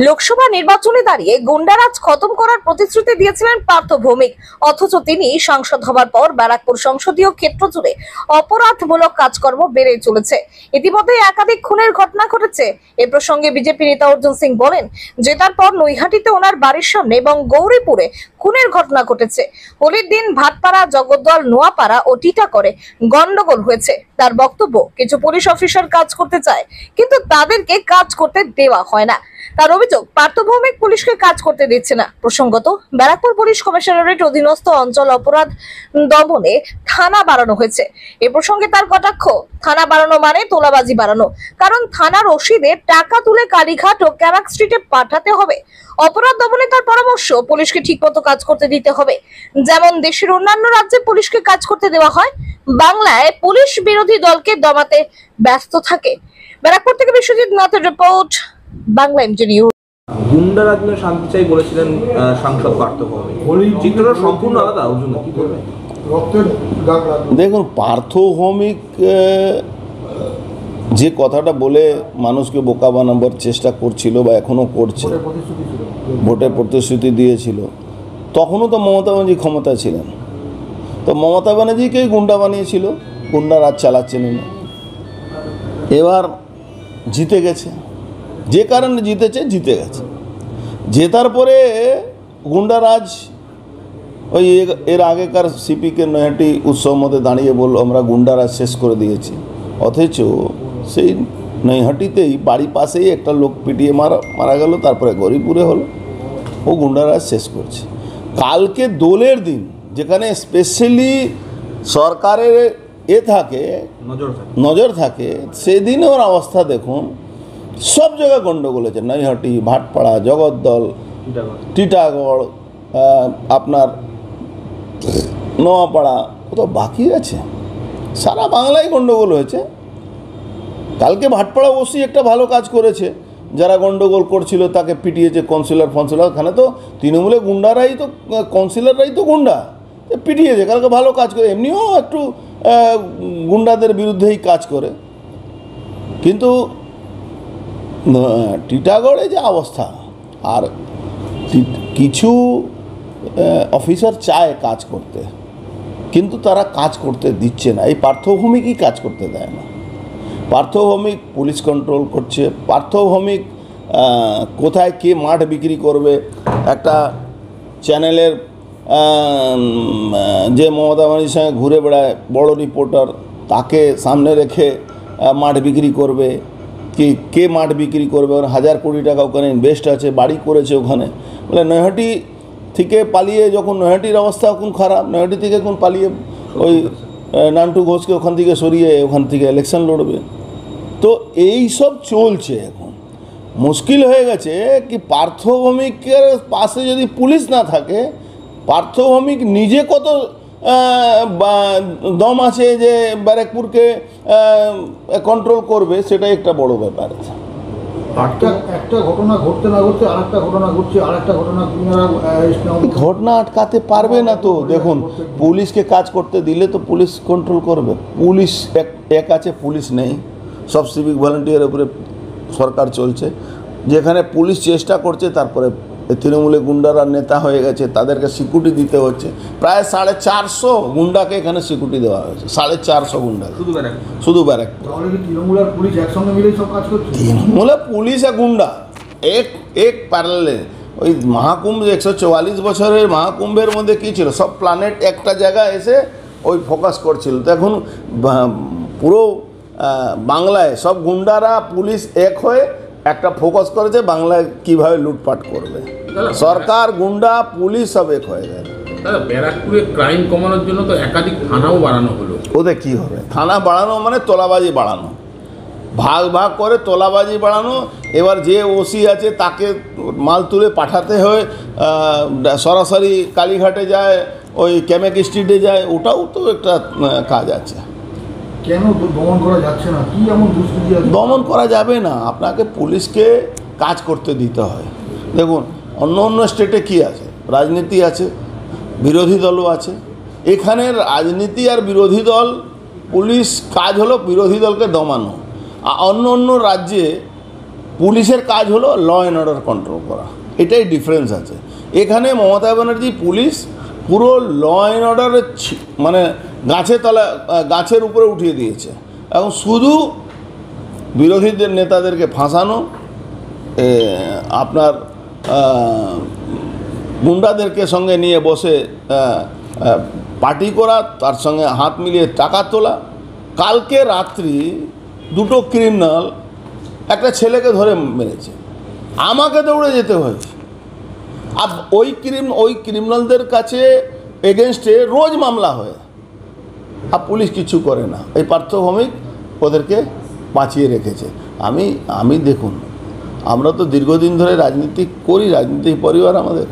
লোকসভা নির্বাচনে দাঁড়িয়ে গুন্ডারাজ খতম করার প্রতিশ্রুতি দিয়েছিলেন পার্থ ভৌমিক, অথচ তিনি সাংসদ হবার পর ব্যারাকপুর সংসদীয় ক্ষেত্র জুড়ে অপরাধমূলক কাজকর্ম বেড়ে চলেছে। ইতিমধ্যে একাধিক খুনের ঘটনা ঘটেছে। এ প্রসঙ্গে বিজেপি নেতা অর্জুন সিং বলেন, জেতার পর নৈহাটিতে ওনার বাড়ির সামনে এবং গৌরীপুরে খুনের ঘটনা ঘটেছে। হোলির দিন ভাটপাড়া, জগদ্দল, নোয়াপাড়া ও টিটাগড়ে গন্ডগোল হয়েছে। তার বক্তব্য, কিছু পুলিশ অফিসার কাজ করতে চায় কিন্তু তাদেরকে কাজ করতে দেওয়া হয় না। তার অভিযোগ, পার্থ ভৌমিক পুলিশকে কাজ করতে দিচ্ছে না। প্রসঙ্গত, ব্যারাকপুর পুলিশ কমিশনারেট অধীনস্থ অঞ্চল অপরাধ দমনে থানা বাড়ানো হয়েছে। এ প্রসঙ্গে তার কটাক্ষ, থানা বাড়ানো মানে তোলাবাজি বাড়ানো, কারণ থানার রসিদে টাকা তুলে কালীঘাট ও ক্যারাক স্ট্রিটে পাঠাতে হবে। অপরাধ দমনে তার পরামর্শ, পুলিশকে ঠিকমতো কাজ করতে দিতে হবে, যেমন দেশের অন্যান্য রাজ্যে পুলিশকে কাজ করতে দেওয়া হয়। বাংলায় পুলিশ বিরোধী দলকে দমাতে ব্যস্ত থাকে। ব্যারাকপুর থেকে বিশ্বজিৎ নাথের রিপোর্ট, বাংলা এমজি নিউজ। গুন্ডা রাজনে শান্তি চাই বলেছিলেন সাংসদ পার্থ ভৌমিক, চিত্রটা সম্পূর্ণ আলাদা। অর্জুন, কি করবেন? দেখুন, পার্থ ভৌমিক যে কথাটা বলে মানুষকে বোকা বানাবার চেষ্টা করছিল বা এখনও করছে, ভোটের প্রতিশ্রুতি দিয়েছিল, তখনও তো মমতা ব্যানার্জি ক্ষমতায় ছিলেন। তো মমতা ব্যানার্জিকেই গুন্ডা বানিয়েছিল, গুন্ডা রাজ চালাচ্ছেন না। এবার জিতে গেছে, যে কারণে জিতেছে, জিতে গেছে। জেতার পরে গুন্ডারাজ ওই এর আগেকার সিপিকে নৈহাটি উৎসব মধ্যে দাঁড়িয়ে বলল আমরা গুন্ডারাজ শেষ করে দিয়েছি, অথচ সেই নৈহাটিতেই বাড়ি পাশেই একটা লোক পিটিয়ে মারা গেল, তারপরে গৌরীপুরে হলো। ও গুন্ডারাজ শেষ করছে। কালকে দোলের দিন, যেখানে স্পেশালি সরকারের থাকে নজর থাকে, সেদিন ওর অবস্থা দেখুন। সব জায়গায় গন্ডগোল হয়েছে, নৈহাটি, ভাটপাড়া, জগদ্দল, টিটাগড়, আপনার নোয়াপাড়া, কোথাও বাকি আছে? সারা বাংলায় গন্ডগোল হয়েছে। কালকে ভাটপাড়া অবশ্যই একটা ভালো কাজ করেছে, যারা গন্ডগোল করছিল তাকে পিটিয়েছে কাউন্সিলর। ওখানে তো তৃণমূলের গুন্ডারাই তো, কাউন্সিলররাই তো গুন্ডা, পিটিয়েছে। কালকে ভালো কাজ করে, এমনিও একটু গুন্ডাদের বিরুদ্ধেই কাজ করে। কিন্তু টিটাগড়ে যে অবস্থা, আর কিছু অফিসার চায় কাজ করতে, কিন্তু তারা কাজ করতে দিচ্ছে না। এই পার্থ ভৌমিকই কাজ করতে দেয় না। পার্থ ভৌমিক পুলিশ কন্ট্রোল করছে। পার্থ ভৌমিক কোথায় কে মাঠ বিক্রি করবে, একটা চ্যানেলের যে মমতা ব্যানার্জির সঙ্গে ঘুরে বেড়ায় বড় রিপোর্টার, তাকে সামনে রেখে মাঠ বিক্রি করবে। কে মাঠ বিক্রি করবে? ওর 1000 কোটি টাকা ওখানে ইনভেস্ট আছে, বাড়ি করেছে ওখানে। বলে নৈহাটি থেকে পালিয়ে, যখন নৈহাটির অবস্থা এখন খারাপ, নৈহাটি থেকে এখন পালিয়ে ওই নান্টু ঘোষকে ওখান থেকে সরিয়ে ওখান থেকে ইলেকশন লড়বে। তো এই সব চলছে এখন। মুশকিল হয়ে গেছে কি, পার্থ ভৌমিকের পাশে যদি পুলিশ না থাকে, পার্থ ভৌমিক নিজে কত দম আছে যে ব্যারাকপুরকে কন্ট্রোল করবে, সেটাই একটা বড় ব্যাপার আছে। একটা ঘটনা ঘটতে না ঘটতে আরেকটা ঘটনা ঘটছে, আরেকটা ঘটনা আটকাতে পারবে না। তো দেখুন, পুলিশকে কাজ করতে দিলে তো পুলিশ কন্ট্রোল করবে। পুলিশ এক আছে, পুলিশ নেই। সব সিভিক ভলেন্টিয়ারের উপরে সরকার চলছে। যেখানে পুলিশ চেষ্টা করছে, তারপরে তৃণমূলে গুন্ডারা নেতা হয়ে গেছে, তাদেরকে সিকিউরিটি দিতে হচ্ছে। প্রায় 450 গুন্ডাকে এখানে সিকিউরিটি দেওয়া হয়েছে, 450 গুন্ডা শুধু ব্যারাকপুর। তৃণমূলের পুলিশ একসঙ্গে মিলে সব কাজ করছে। তৃণমূলের পুলিশ আর গুন্ডা এক প্যারালে। ওই মহাকুম্ভ, 144 বছরের মহাকুম্ভের মধ্যে কী ছিল, সব প্ল্যানেট একটা জায়গায় এসে ওই ফোকাস করছিল। তো এখন পুরো বাংলায় সব গুন্ডারা পুলিশ এক হয়ে একটা ফোকাস করেছে, বাংলায় কিভাবে লুটপাট করবে। সরকার, গুন্ডা, পুলিশ সব এক হয়ে গেছে। ব্যারাকপুরে ক্রাইম কমানোর জন্য তো একাধিক থানাও বাড়ানো হলো। ওদের কি হবে? থানা বাড়ানো মানে তোলাবাজি বাড়ানো, ভাগ ভাগ করে তোলাবাজি বাড়ানো। এবার যে ওসি আছে তাকে মাল তুলে পাঠাতে হয়, সরাসরি কালীঘাটে যায়, ওই ক্যামেক স্ট্রিটে যায়। ওটাও তো একটা কাজ আছে। কেন দমন করা যাচ্ছে না? কি এমন দুষ্কৃতি আছে? দমন করা যাবে না, আপনাকে পুলিশকে কাজ করতে দিতে হয়। দেখুন, অন্য স্টেটে কি আছে, রাজনীতি আছে, বিরোধী দলও আছে। এখানে রাজনীতি আর বিরোধী দল, পুলিশ কাজ হলো বিরোধী দলকে দমানো। অন্য রাজ্যে পুলিশের কাজ হলো ল অ্যান্ড অর্ডার কন্ট্রোল করা, এটাই ডিফারেন্স আছে। এখানে মমতা ব্যানার্জি পুলিশ পুরো ল অ্যান্ড অর্ডারের মানে গাছের উপরে উঠিয়ে দিয়েছে। এখন শুধু বিরোধীদের নেতাদেরকে ফাঁসানো, আপনার গুন্ডাদেরকে সঙ্গে নিয়ে বসে পার্টি করা, তার সঙ্গে হাত মিলিয়ে টাকা তোলা। কালকে রাত্রি দুটো ক্রিমিনাল একটা ছেলেকে ধরে মেরেছে, আমাকে দৌড়ে যেতে হয়েছে। আর ওই ক্রিমিনালদের কাছে এগেনস্টে রোজ মামলা হয়, আর পুলিশ কিছু করে না। এই পার্থ ভৌমিক ওদেরকে বাঁচিয়ে রেখেছে। আমি দেখুন, আমরা তো দীর্ঘদিন ধরে রাজনীতি করি, রাজনীতিক পরিবার আমাদের,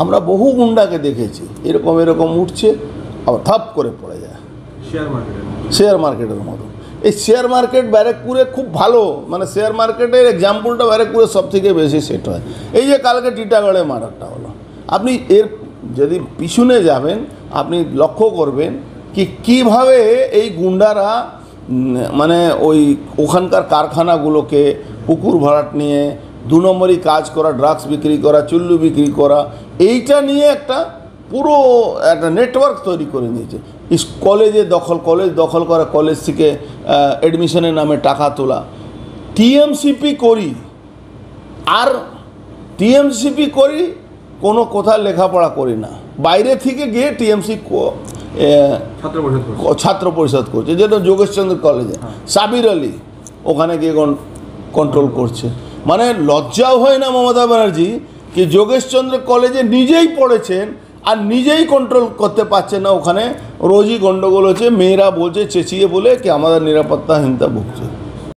আমরা বহু গুন্ডাকে দেখেছি এরকম উঠছে আবার থাপ করে পড়ে যায় শেয়ার মার্কেটের মতো। এই শেয়ার মার্কেট ব্যারাকপুরে খুব ভালো, মানে শেয়ার মার্কেটের এক্সাম্পলটা ব্যারাকপুরে সব থেকে বেশি সেট হয়। এই যে কালকে টিটাগড়ে মার্ডারটা হলো, আপনি এর যদি পিছনে যাবেন আপনি লক্ষ্য করবেন কি কীভাবে এই গুন্ডারা মানে ওখানকার কারখানাগুলোকে পুকুর ভরাট নিয়ে 2 নম্বরই কাজ করা, ড্রাগস বিক্রি করা, চুল্লু বিক্রি করা, এইটা নিয়ে একটা পুরো একটা নেটওয়ার্ক তৈরি করে নিয়েছে। কলেজ দখল করা, কলেজ থেকে অ্যাডমিশনের নামে টাকা তোলা। টিএমসিপি করি কোনো কোথাও লেখাপড়া করি না, বাইরে থেকে গিয়ে টিএমসি ছাত্র পরিষদ করছে, যেটা যোগেশচন্দ্র কলেজে সাবির আলী ওখানে গিয়ে কন্ট্রোল করছে। মানে লজ্জাও হয় না মমতা ব্যানার্জি কি যোগেশচন্দ্র কলেজে নিজেই পড়েছেন আর নিজেই কন্ট্রোল করতে পারছেন না। ওখানে রোজই গণ্ডগোল হচ্ছে, মেয়েরা বলছে চেঁচিয়ে বলে কি আমাদের নিরাপত্তাহীনতা ভুগছে।